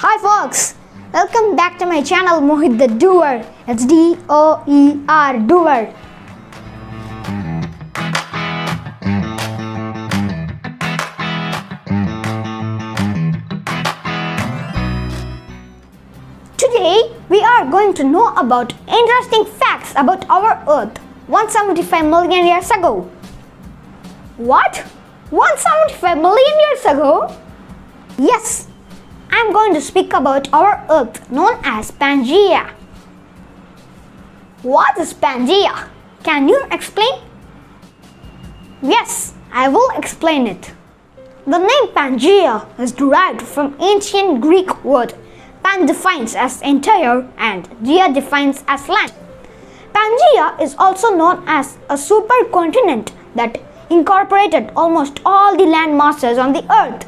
Hi folks, welcome back to my channel Mohit the Doer. It's D-O-E-R, Doer. Today we are going to know about interesting facts about our Earth 175 million years ago. What? 175 million years ago? Yes, I am going to speak about our Earth known as Pangaea. What is Pangaea? Can you explain? Yes, I will explain it. The name Pangaea is derived from ancient Greek word Pan defines as entire and Gaea defines as land. Pangaea is also known as a supercontinent that incorporated almost all the land masses on the Earth.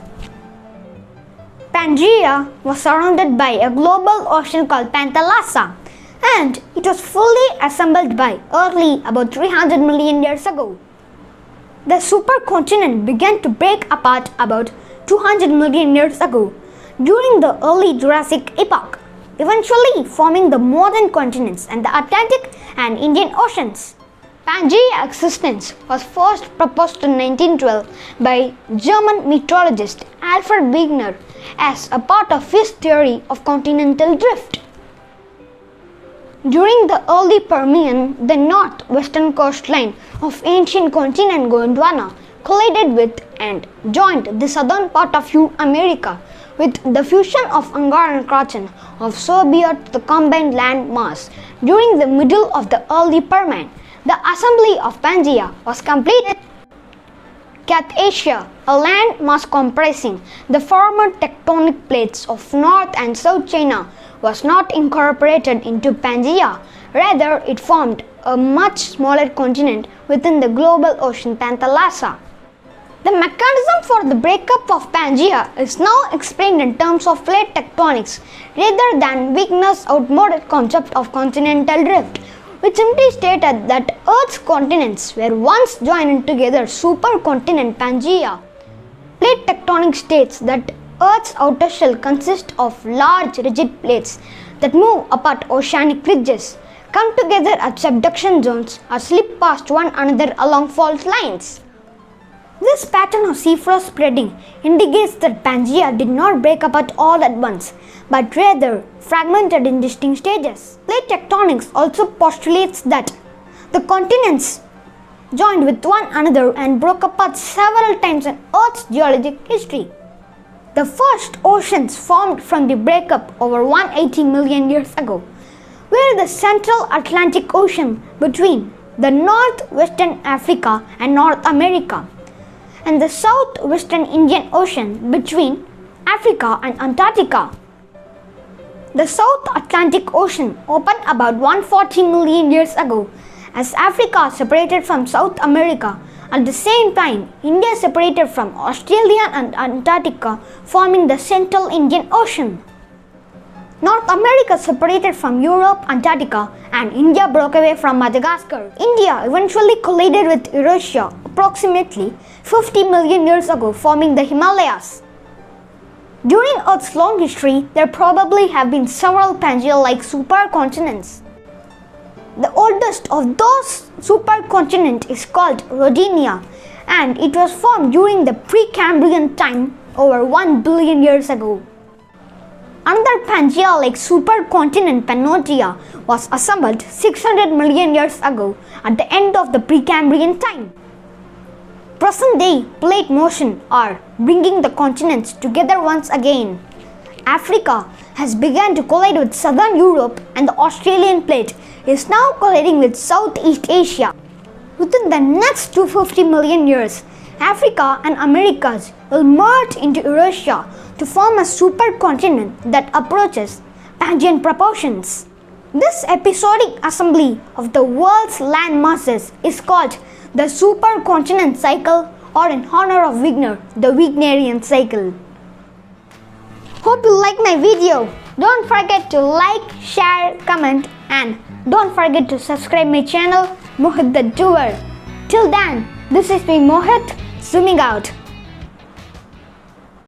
Pangaea was surrounded by a global ocean called Panthalassa, and it was fully assembled by early about 300 million years ago. The supercontinent began to break apart about 200 million years ago during the Early Jurassic Epoch, eventually forming the modern continents and the Atlantic and Indian Oceans. Pangaea existence was first proposed in 1912 by German meteorologist Alfred Wegener as a part of his theory of continental drift. During the early Permian, the northwestern coastline of ancient continent Gondwana collided with and joined the southern part of America with the fusion of Angkor and Krachen of Soviet the combined land mass. During the middle of the early Permian, the assembly of Pangaea was completed. Cappadocia, a land mass comprising the former tectonic plates of North and South China, was not incorporated into Pangaea. Rather, it formed a much smaller continent within the global ocean Panthalassa. The mechanism for the breakup of Pangaea is now explained in terms of plate tectonics rather than Wegener's outmoded concept of continental drift, which simply stated that Earth's continents were once joined together supercontinent Pangaea. Plate tectonics states that Earth's outer shell consists of large rigid plates that move apart oceanic ridges, come together at subduction zones or slip past one another along fault lines. This pattern of seafloor spreading indicates that Pangaea did not break apart all at once, but rather fragmented in distinct stages. Plate tectonics also postulates that the continents joined with one another and broke apart several times in Earth's geologic history. The first oceans formed from the breakup over 180 million years ago were the Central Atlantic Ocean between the northwestern Africa and North America, and the southwestern Indian Ocean between Africa and Antarctica. The South Atlantic Ocean opened about 140 million years ago as Africa separated from South America. At the same time, India separated from Australia and Antarctica, forming the Central Indian Ocean. North America separated from Europe, Antarctica, and India broke away from Madagascar. India eventually collided with Eurasia approximately 50 million years ago, forming the Himalayas. During Earth's long history, there probably have been several Pangaea-like supercontinents. The oldest of those supercontinents is called Rodinia, and it was formed during the Precambrian time over 1 billion years ago. Another Pangaea-like supercontinent, Pangaea, was assembled 600 million years ago at the end of the Precambrian time. Present-day plate motion are bringing the continents together once again. Africa has begun to collide with southern Europe, and the Australian plate is now colliding with Southeast Asia. Within the next 250 million years, Africa and Americas will merge into Eurasia to form a supercontinent that approaches Pangean proportions. This episodic assembly of the world's land masses is called the supercontinent cycle, or in honor of Wegener, the Wegenerian cycle. Hope you like my video. Don't forget to like, share, comment, and don't forget to subscribe my channel Mohit the Doer. Till then, this is me Mohit, zooming out.